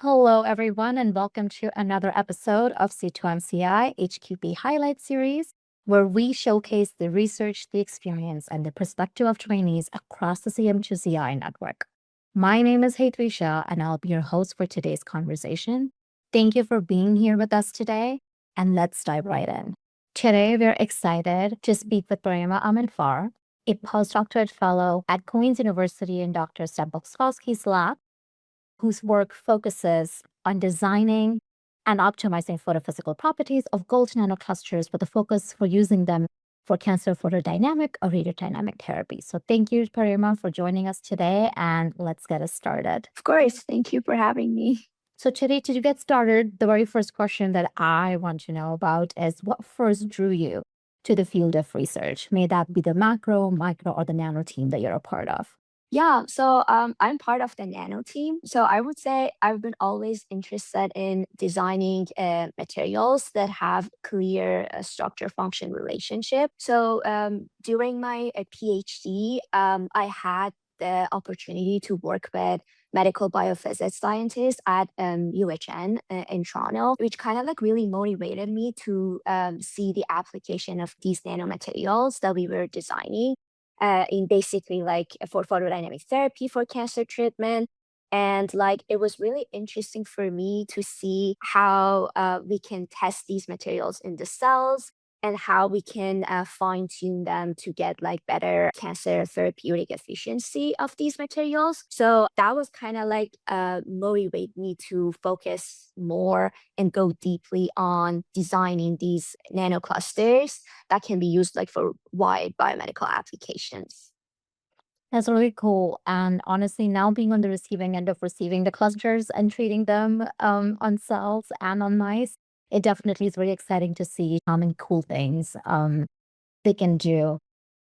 Hello, everyone, and welcome to another episode of C2MCI HQP Highlight Series, where we showcase the research, the experience, and the perspective of trainees across the C2MCI network. My name is Hetvi Shah, and I'll be your host for today's conversation. Thank you for being here with us today, and let's dive right in. Today, we're excited to speak with Parimah Aminfar, a postdoctorate fellow at Queen's University in Dr. Stamplecoskie's lab, whose work focuses on designing and optimizing photophysical properties of gold nanoclusters with a focus for using them for cancer photodynamic or radiodynamic therapy. So thank you, Parimah, for joining us today, and let's get us started. Of course. Thank you for having me. So today, to get started, the very first question that I want to know about is what first drew you to the field of research? May that be the macro, micro, or the nano team that you're a part of? Yeah, so I'm part of the nano team. So I would say I've been always interested in designing materials that have clear structure function relationship. So during my PhD, I had the opportunity to work with medical biophysics scientists at UHN in Toronto, which kind of like really motivated me to see the application of these nanomaterials that we were designing in basically like for photodynamic therapy for cancer treatment. And like it was really interesting for me to see how we can test these materials in the cells and how we can fine tune them to get like better cancer therapeutic efficiency of these materials. So that was kind of like motivate me to focus more and go deeply on designing these nanoclusters that can be used like for wide biomedical applications. That's really cool. And honestly, now being on the receiving end of receiving the clusters and treating them on cells and on mice, it definitely is really exciting to see how many cool things they can do.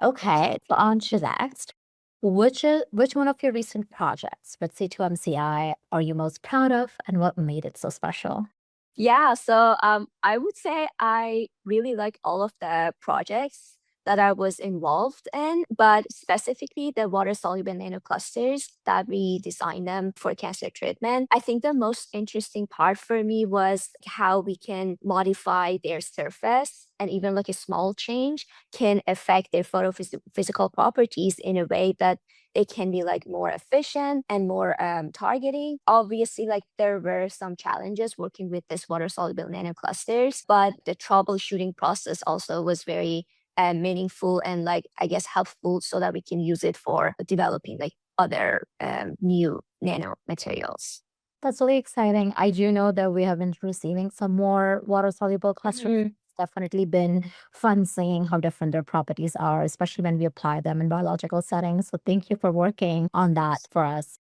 Okay, so on to next. Which one of your recent projects with C2MCI are you most proud of, and what made it so special? Yeah, so I would say I really like all of the projects that I was involved in, but specifically the water-soluble nanoclusters that we designed them for cancer treatment. I think the most interesting part for me was how we can modify their surface and even like a small change can affect their physical properties in a way that it can be like more efficient and more targeting. Obviously, like there were some challenges working with this water soluble nanoclusters, but the troubleshooting process also was very meaningful and like I guess helpful so that we can use it for developing like other new nanomaterials. That's really exciting. I do know that we have been receiving some more water-soluble clusters. Mhm. It's definitely been fun seeing how different their properties are, especially when we apply them in biological settings. So thank you for working on that for us.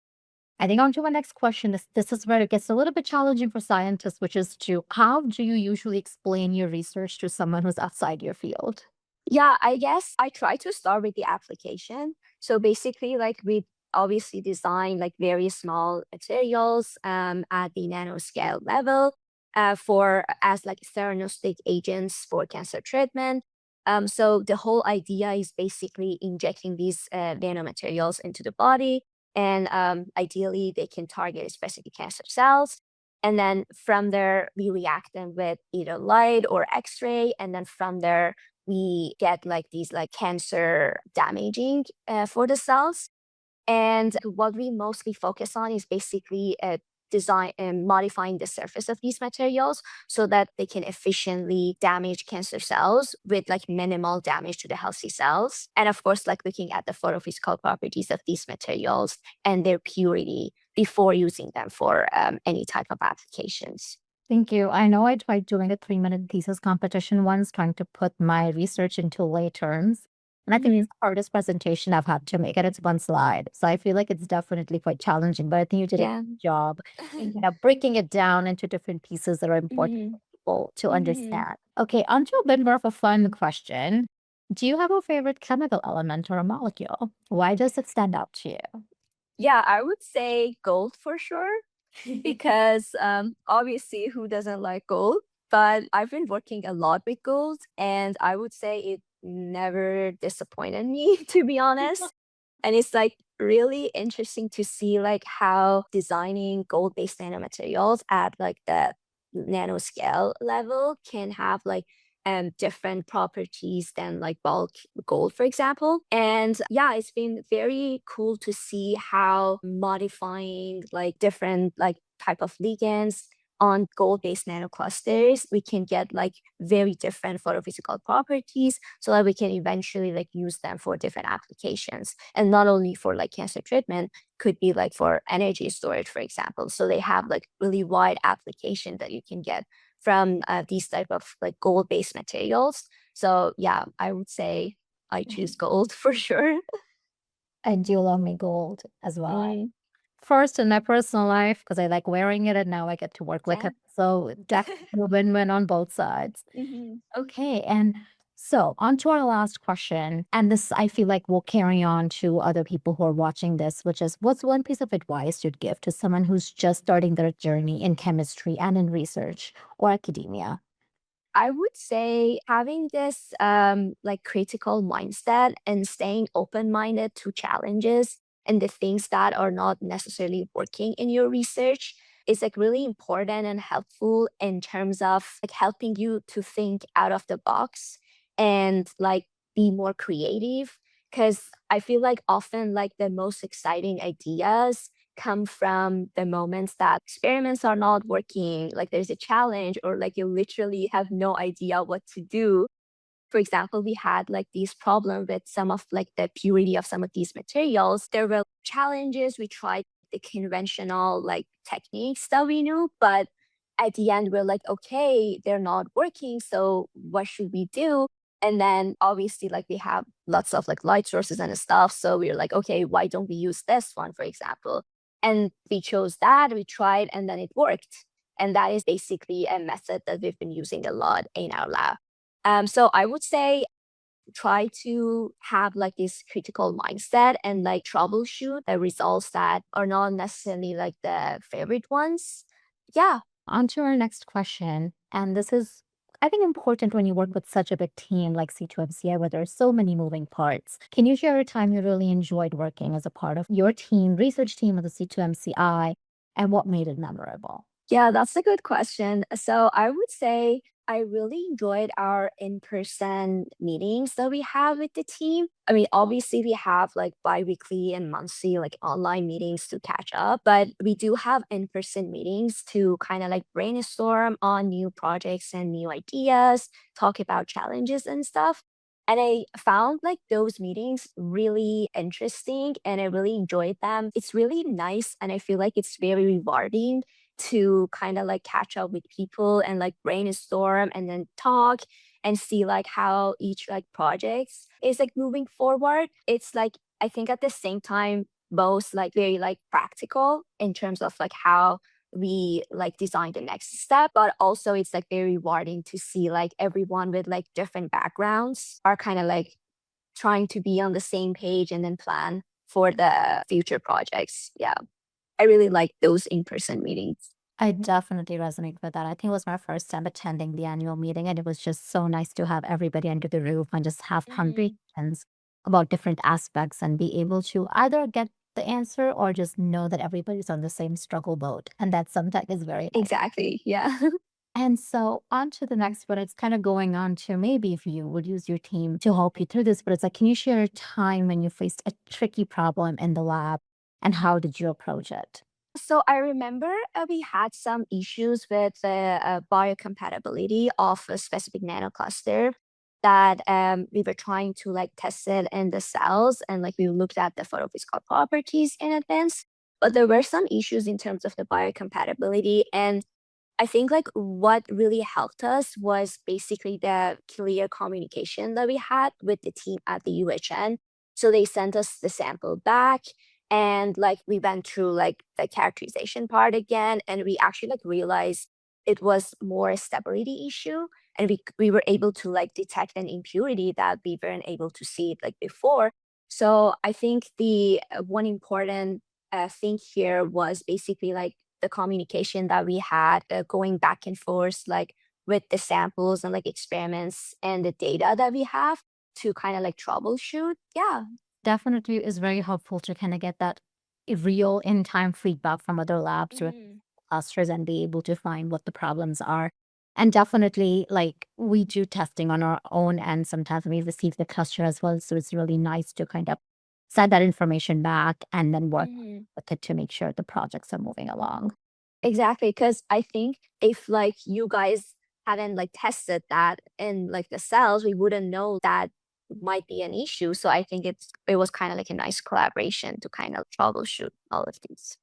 I think on to my next question is this is where it gets a little bit challenging for scientists, which is to how do you usually explain your research to someone who's outside your field? Yeah, I guess I try to start with the application. So basically, like we obviously design like very small materials at the nanoscale level for as like theranostic agents for cancer treatment. So the whole idea is basically injecting these nanomaterials into the body, and ideally they can target specific cancer cells. And then from there, we react them with either light or X-ray, and then from there we get like these like cancer damaging for the cells. And what we mostly focus on is basically design and modifying the surface of these materials so that they can efficiently damage cancer cells with like minimal damage to the healthy cells. And of course, like looking at the photophysical properties of these materials and their purity before using them for any type of applications. Thank you. I know I tried doing a 3-minute thesis competition once, trying to put my research into lay terms. And I think it's the hardest presentation I've had to make, and it's one slide. So I feel like it's definitely quite challenging, but I think you did a Yeah. good job in breaking it down into different pieces that are important Mhm. for people to Mhm. understand. Okay, on to a bit more of a fun question. Do you have a favorite chemical element or a molecule? Why does it stand out to you? Yeah, I would say gold for sure because obviously who doesn't like gold? But I've been working a lot with gold and I would say it never disappointed me to be honest. And it's like really interesting to see like how designing gold-based nanomaterials at like the nanoscale level can have like different properties than like bulk gold, for example. And yeah, it's been very cool to see how modifying like different like type of ligands on gold-based nanoclusters, we can get like very different photophysical properties so that we can eventually like use them for different applications. And not only for like cancer treatment, could be like for energy storage, for example. So they have like really wide application that you can get from these type of like gold-based materials. So yeah, I would say I choose gold for sure. I do love me gold as well. Mm, First in my personal life, because I like wearing it and now I get to work with yeah. it. So definitely a win-win on both sides. Mhm. Okay, and so on to our last question. And this I feel like will carry on to other people who are watching this, which is what's one piece of advice you'd give to someone who's just starting their journey in chemistry and in research or academia? I would say having this like critical mindset and staying open-minded to challenges and the things that are not necessarily working in your research is like really important and helpful in terms of like helping you to think out of the box and like be more creative. Because I feel like often like the most exciting ideas come from the moments that experiments are not working, like there's a challenge, or like you literally have no idea what to do. For example, we had like these problem with some of like the purity of some of these materials. There were challenges. We tried the conventional like techniques that we knew, but at the end we're like, okay, they're not working. So what should we do? And then obviously like we have lots of like light sources and stuff. So we were like, okay, why don't we use this one, for example? And we chose that, we tried, and then it worked. And that is basically a method that we've been using a lot in our lab. So I would say try to have like this critical mindset and like troubleshoot the results that are not necessarily like the favorite ones. Yeah. On to our next question. And this is, I think, important when you work with such a big team like C2MCI, where there are so many moving parts. Can you share a time you really enjoyed working as a part of your team, research team of the C2MCI, and what made it memorable? Yeah, that's a good question. So I would say I really enjoyed our in-person meetings that we have with the team. I mean, obviously we have like bi-weekly and monthly like online meetings to catch up, but we do have in-person meetings to kind of like brainstorm on new projects and new ideas, talk about challenges and stuff. And I found like those meetings really interesting and I really enjoyed them. It's really nice and I feel like it's very rewarding to kind of like catch up with people and like brainstorm and then talk and see like how each like projects is like moving forward. It's like I think at the same time both like very like practical in terms of like how we like design the next step, but also it's like very rewarding to see like everyone with like different backgrounds are kind of like trying to be on the same page and then plan for the future projects. Yeah. I really like those in-person meetings. I definitely resonate with that. I think it was my first time attending the annual meeting, and it was just so nice to have everybody under the roof and just have Mhm. conversations about different aspects and be able to either get the answer or just know that everybody's on the same struggle boat. And that sometimes is very nice. Exactly, yeah. And so on to the next one, it's kind of going on to maybe if you would use your team to help you through this, but it's like, can you share a time when you faced a tricky problem in the lab and how did you approach it? So I remember we had some issues with the biocompatibility of a specific nanocluster that we were trying to like test it in the cells and like we looked at the photophysical properties in advance. But there were some issues in terms of the biocompatibility and I think like what really helped us was basically the clear communication that we had with the team at the UHN. So they sent us the sample back and like we went through like the characterization part again and we actually like realized it was more a stability issue and we were able to like detect an impurity that we weren't able to see it like before. So I think the one important thing here was basically like the communication that we had going back and forth like with the samples and like experiments and the data that we have to kind of like troubleshoot. Yeah. definitely is very helpful to kind of get that real in-time feedback from other labs or Mhm. clusters and be able to find what the problems are. And definitely, like, we do testing on our own, and sometimes we receive the cluster as well. So it's really nice to kind of send that information back and then work Mhm. with it to make sure the projects are moving along. Exactly, because I think if like you guys hadn't like tested that in like the cells, we wouldn't know that might be an issue. So I think it was kind of like a nice collaboration to kind of troubleshoot all of these.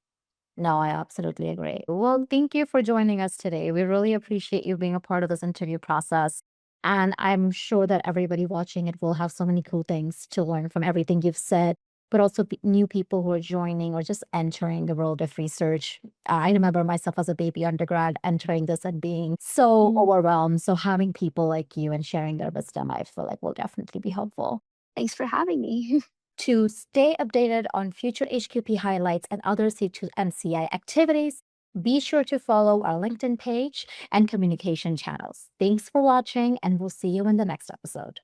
No, I absolutely agree. Well, thank you for joining us today. We really appreciate you being a part of this interview process. And I'm sure that everybody watching it will have so many cool things to learn from everything you've said, but also new people who are joining or just entering the world of research. I remember myself as a baby undergrad entering this and being so Mhm. overwhelmed. So having people like you and sharing their wisdom, I feel like will definitely be helpful. Thanks for having me. To stay updated on future HQP highlights and other C2MCI activities, be sure to follow our LinkedIn page and communication channels. Thanks for watching, and we'll see you in the next episode.